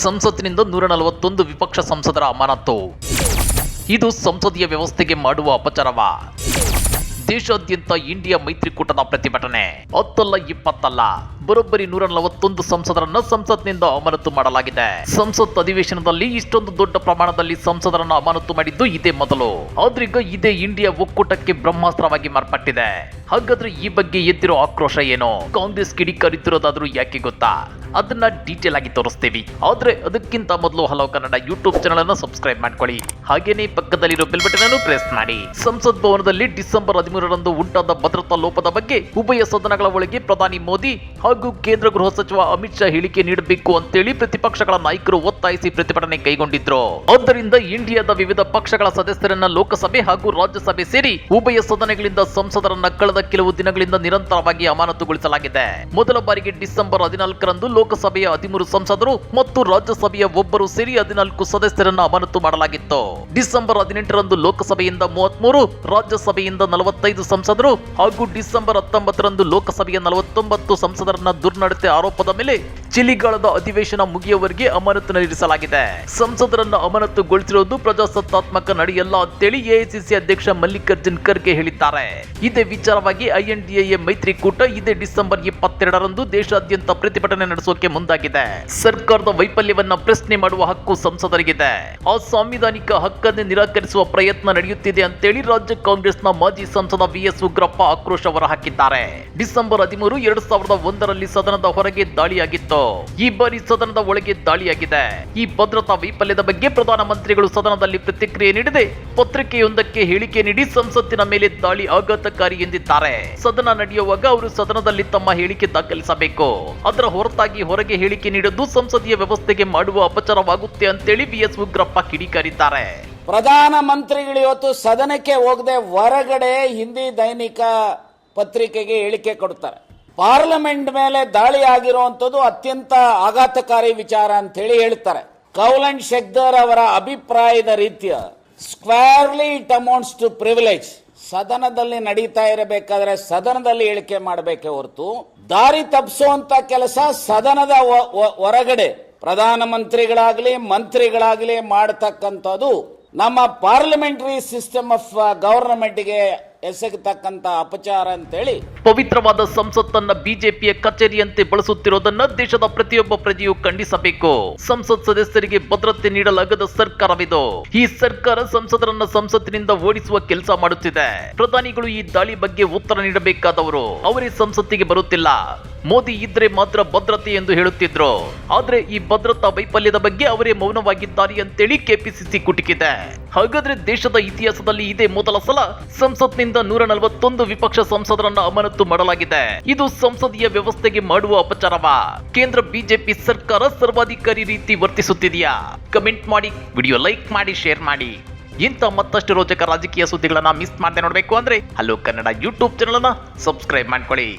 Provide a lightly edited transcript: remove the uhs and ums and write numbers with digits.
ಸಂಸತ್ತಿನಿಂದ 141 ವಿಪಕ್ಷ ಸಂಸದರ ಅಮಾನತು. ಇದು ಸಂಸದೀಯ ವ್ಯವಸ್ಥೆಗೆ ಮಾಡುವ ಅಪಚಾರವ? ದೇಶಾದ್ಯಂತ ಇಂಡಿಯಾ ಮೈತ್ರಿಕೂಟದ ಪ್ರತಿಭಟನೆ. 10 ಅಲ್ಲ 20 ಅಲ್ಲ, ಬರೋಬ್ಬರಿ 141 ಸಂಸದರನ್ನ ಸಂಸತ್ನಿಂದ ಅಮಾನತು ಮಾಡಲಾಗಿದೆ. ಸಂಸತ್ ಅಧಿವೇಶನದಲ್ಲಿ ಇಷ್ಟೊಂದು ದೊಡ್ಡ ಪ್ರಮಾಣದಲ್ಲಿ ಸಂಸದರನ್ನ ಅಮಾನತು ಮಾಡಿದ್ದು ಇದೇ ಮೊದಲು. ಆದ್ರೀಗ ಇದೇ ಇಂಡಿಯಾ ಒಕ್ಕೂಟಕ್ಕೆ ಬ್ರಹ್ಮಾಸ್ತ್ರವಾಗಿ ಮಾರ್ಪಟ್ಟಿದೆ. ಹಾಗಾದ್ರೆ ಈ ಬಗ್ಗೆ ಎದ್ದಿರೋ ಆಕ್ರೋಶ ಏನು? ಕಾಂಗ್ರೆಸ್ ಕಿಡಿಕಾರಿತಿರೋದಾದ್ರೂ ಯಾಕೆ ಗೊತ್ತಾ? ಅದನ್ನ ಡೀಟೇಲ್ ಆಗಿ ತೋರಿಸ್ತೀವಿ. ಆದ್ರೆ ಅದಕ್ಕಿಂತ ಮೊದಲು ಹಲೋ ಕನ್ನಡ ಯೂಟ್ಯೂಬ್ ಚಾನಲ್ ಅನ್ನು ಸಬ್ಸ್ಕ್ರೈಬ್ ಮಾಡ್ಕೊಳ್ಳಿ. ಹಾಗೇನೆ ಪಕ್ಕದಲ್ಲಿರೋ ಬೆಲ್ ಬಟನ್ ಅನ್ನು ಪ್ರೆಸ್ ಮಾಡಿ. ಸಂಸತ್ ಭವನದಲ್ಲಿ ಡಿಸೆಂಬರ್ 13ರಂದು ಉಂಟಾದ ಭದ್ರತಾ ಲೋಪದ ಬಗ್ಗೆ ಉಭಯ ಸದನಗಳ ಒಳಗೆ ಪ್ರಧಾನಿ ಮೋದಿ ಹಾಗೂ ಕೇಂದ್ರ ಗೃಹ ಸಚಿವ ಅಮಿತ್ ಶಾ ಹೇಳಿಕೆ ನೀಡಬೇಕು ಅಂತೇಳಿ ಪ್ರತಿಪಕ್ಷಗಳ ನಾಯಕರು ಒತ್ತಾಯಿಸಿ ಪ್ರತಿಭಟನೆ ಕೈಗೊಂಡಿದ್ರು. ಆದ್ದರಿಂದ ಇಂಡಿಯಾದ ವಿವಿಧ ಪಕ್ಷಗಳ ಸದಸ್ಯರನ್ನ ಲೋಕಸಭೆ ಹಾಗೂ ರಾಜ್ಯಸಭೆ ಸೇರಿ ಉಭಯ ಸದನಗಳಿಂದ ಸಂಸದರನ್ನ ಕಳೆದ ಕೆಲವು ದಿನಗಳಿಂದ ನಿರಂತರವಾಗಿ ಅಮಾನತುಗೊಳಿಸಲಾಗಿದೆ. ಮೊದಲ ಬಾರಿಗೆ ಡಿಸೆಂಬರ್ 14ರಂದು ಲೋಕಸಭೆಯ 13 ಸಂಸದರು ಮತ್ತು ರಾಜ್ಯಸಭೆಯ ಒಬ್ಬರು ಸೇರಿ 14 ಸದಸ್ಯರನ್ನ ಅಮಾನತು ಮಾಡಲಾಗಿತ್ತು. ಡಿಸೆಂಬರ್ 18ರಂದು ಲೋಕಸಭೆಯಿಂದ 33, ರಾಜ್ಯಸಭೆಯಿಂದ 45 ಸಂಸದರು ಹಾಗೂ ಡಿಸೆಂಬರ್ 19ರಂದು ಲೋಕಸಭೆಯ 49 ಸಂಸದರನ್ನ ದುರ್ನಡತೆ ಆರೋಪದ ಮೇಲೆ ಚಳಿಗಾಲದ ಅಧಿವೇಶನ ಮುಗಿಯುವವರೆಗೆ ಅಮಾನತಿನಲ್ಲಿರಿಸಲಾಗಿದೆ. ಸಂಸದರನ್ನ ಅಮಾನತುಗೊಳಿಸಿರುವುದು ಪ್ರಜಾಸತ್ತಾತ್ಮಕ ನಡೆಯಲ್ಲ ಅಂತೇಳಿ ಎಐಸಿಸಿ ಅಧ್ಯಕ್ಷ ಮಲ್ಲಿಕಾರ್ಜುನ್ ಖರ್ಗೆ ಹೇಳಿದ್ದಾರೆ. ಇದೇ ವಿಚಾರವಾಗಿ ಐಎನ್ಡಿಎ ಮೈತ್ರಿಕೂಟ ಇದೇ ಡಿಸೆಂಬರ್ 22ರಂದು ದೇಶಾದ್ಯಂತ ಪ್ರತಿಭಟನೆ ನಡೆಸೋಕೆ ಮುಂದಾಗಿದೆ. ಸರ್ಕಾರದ ವೈಫಲ್ಯವನ್ನ ಪ್ರಶ್ನೆ ಮಾಡುವ ಹಕ್ಕು ಸಂಸದರಿಗಿದೆ. ಆ ಸಾಂವಿಧಾನಿಕ ಹಕ್ಕನ್ನು ನಿರಾಕರಿಸುವ ಪ್ರಯತ್ನ ನಡೆಯುತ್ತಿದೆ ಅಂತೇಳಿ ರಾಜ್ಯ ಕಾಂಗ್ರೆಸ್ನ ಮಾಜಿ ಸಂಸದ ವಿಎಸ್ ಉಗ್ರಪ್ಪ ಆಕ್ರೋಶ ಹೊರಹಾಕಿದ್ದಾರೆ. ಡಿಸೆಂಬರ್ 13, 2001ರಲ್ಲಿ ಸದನದ ಹೊರಗೆ ದಾಳಿಯಾಗಿತ್ತು. ಈ ಬಾರಿ ಸದನದ ಒಳಗೆ ದಾಳಿಯಾಗಿದೆ. ಈ ಭದ್ರತಾ ವೈಫಲ್ಯದ ಬಗ್ಗೆ ಪ್ರಧಾನಮಂತ್ರಿಗಳು ಸದನದಲ್ಲಿ ಪ್ರತಿಕ್ರಿಯೆ ನೀಡದೆ ಪತ್ರಿಕೆಯೊಂದಕ್ಕೆ ಹೇಳಿಕೆ ನೀಡಿ ಸಂಸತ್ತಿನ ಮೇಲೆ ದಾಳಿ ಆಘಾತಕಾರಿ ಎಂದಿದ್ದಾರೆ. ಸದನ ನಡೆಯುವಾಗ ಅವರು ಸದನದಲ್ಲಿ ತಮ್ಮ ಹೇಳಿಕೆ ದಾಖಲಿಸಬೇಕು. ಅದರ ಹೊರತಾಗಿ ಹೊರಗೆ ಹೇಳಿಕೆ ನೀಡೋದು ಸಂಸದೀಯ ವ್ಯವಸ್ಥೆಗೆ ಮಾಡುವ ಅಪಚಾರವಾಗುತ್ತೆ ಅಂತೇಳಿ ವಿಎಸ್ ಉಗ್ರಪ್ಪ ಕಿಡಿಕಾರಿದ್ದಾರೆ. ಪ್ರಧಾನ ಮಂತ್ರಿಗಳು ಇವತ್ತು ಸದನಕ್ಕೆ ಹೋಗದೆ ಹೊರಗಡೆ ಹಿಂದಿ ದೈನಿಕ ಪತ್ರಿಕೆಗೆ ಹೇಳಿಕೆ ಕೊಡ್ತಾರೆ. ಪಾರ್ಲಿಮೆಂಟ್ ಮೇಲೆ ದಾಳಿ ಆಗಿರುವಂತದ್ದು ಅತ್ಯಂತ ಆಘಾತಕಾರಿ ವಿಚಾರ ಅಂತ ಹೇಳಿ ಹೇಳ್ತಾರೆ. ಕೌಲನ್ ಶೆಗ್ದರ್ ಅವರ ಅಭಿಪ್ರಾಯದ ರೀತಿಯ squarely it amounts to privilege. ಸದನದಲ್ಲಿ ನಡೀತಾ ಇರಬೇಕಾದ್ರೆ ಸದನದಲ್ಲಿ ಹೇಳಿಕೆ ಮಾಡಬೇಕೆ ಹೊರತು ದಾರಿ ತಪ್ಪಿಸುವಂತ ಕೆಲಸ ಸದನದ ಹೊರಗಡೆ ಪ್ರಧಾನಮಂತ್ರಿಗಳಾಗಲಿ ಮಂತ್ರಿಗಳಾಗಲಿ ಮಾಡತಕ್ಕಂಥದ್ದು ನಮ್ಮ ಪಾರ್ಲಿಮೆಂಟರಿ ಸಿಸ್ಟಮ್ ಆಫ್ ಗವರ್ನಮೆಂಟ್ಗೆ ಎಸಗತಕ್ಕಂತ ಅಪಚಾರ ಅಂತೇಳಿ ಪವಿತ್ರವಾದ ಸಂಸತ್ತನ್ನ ಬಿಜೆಪಿಯ ಕಚೇರಿಯಂತೆ ಬಳಸುತ್ತಿರುವುದನ್ನ ದೇಶದ ಪ್ರತಿಯೊಬ್ಬ ಪ್ರಜೆಯು ಖಂಡಿಸಬೇಕು. ಸಂಸತ್ ಸದಸ್ಯರಿಗೆ ಭದ್ರತೆ ನೀಡಲಾಗದ ಸರ್ಕಾರವಿದು. ಈ ಸರ್ಕಾರ ಸಂಸದರನ್ನ ಸಂಸತ್ತಿನಿಂದ ಓಡಿಸುವ ಕೆಲಸ ಮಾಡುತ್ತಿದೆ. ಪ್ರಧಾನಿಗಳು ಈ ದಾಳಿ ಬಗ್ಗೆ ಉತ್ತರ ನೀಡಬೇಕಾದವರು. ಅವರೇ ಸಂಸತ್ತಿಗೆ ಬರುತ್ತಿಲ್ಲ. ಮೋದಿ ಇದ್ರೆ ಮಾತ್ರ ಭದ್ರತೆ ಎಂದು ಹೇಳುತ್ತಿದ್ರು. ಆದ್ರೆ ಈ ಭದ್ರತಾ ವೈಫಲ್ಯದ ಬಗ್ಗೆ ಅವರೇ ಮೌನವಾಗಿದ್ದಾರೆ ಅಂತೇಳಿ ಕೆಪಿಸಿಸಿ ಕುಟುಕಿದೆ. ಹಾಗಾದ್ರೆ ದೇಶದ ಇತಿಹಾಸದಲ್ಲಿ ಇದೇ ಮೊದಲ ಸಲ ಸಂಸತ್ನಿಂದ 141 ವಿಪಕ್ಷ ಸಂಸದರನ್ನ ಅಮಾನತು ಮಾಡಲಾಗಿದೆ. ಇದು ಸಂಸದೀಯ ವ್ಯವಸ್ಥೆಗೆ ಮಾಡುವ ಅಪಚಾರವ? ಕೇಂದ್ರ ಬಿಜೆಪಿ ಸರ್ಕಾರ ಸರ್ವಾಧಿಕಾರಿ ರೀತಿ ವರ್ತಿಸುತ್ತಿದೆಯಾ? ಕಮೆಂಟ್ ಮಾಡಿ, ವಿಡಿಯೋ ಲೈಕ್ ಮಾಡಿ, ಶೇರ್ ಮಾಡಿ. ಇಂಥ ಮತ್ತಷ್ಟು ರೋಚಕ ರಾಜಕೀಯ ಸುದ್ದಿಗಳನ್ನ ಮಿಸ್ ಮಾಡದೆ ನೋಡಬೇಕು ಅಂದ್ರೆ ಹಲೋ ಕನ್ನಡ ಯೂಟ್ಯೂಬ್ ಚಾನಲ್ ಅನ್ನ ಸಬ್ಸ್ಕ್ರೈಬ್ ಮಾಡ್ಕೊಳ್ಳಿ.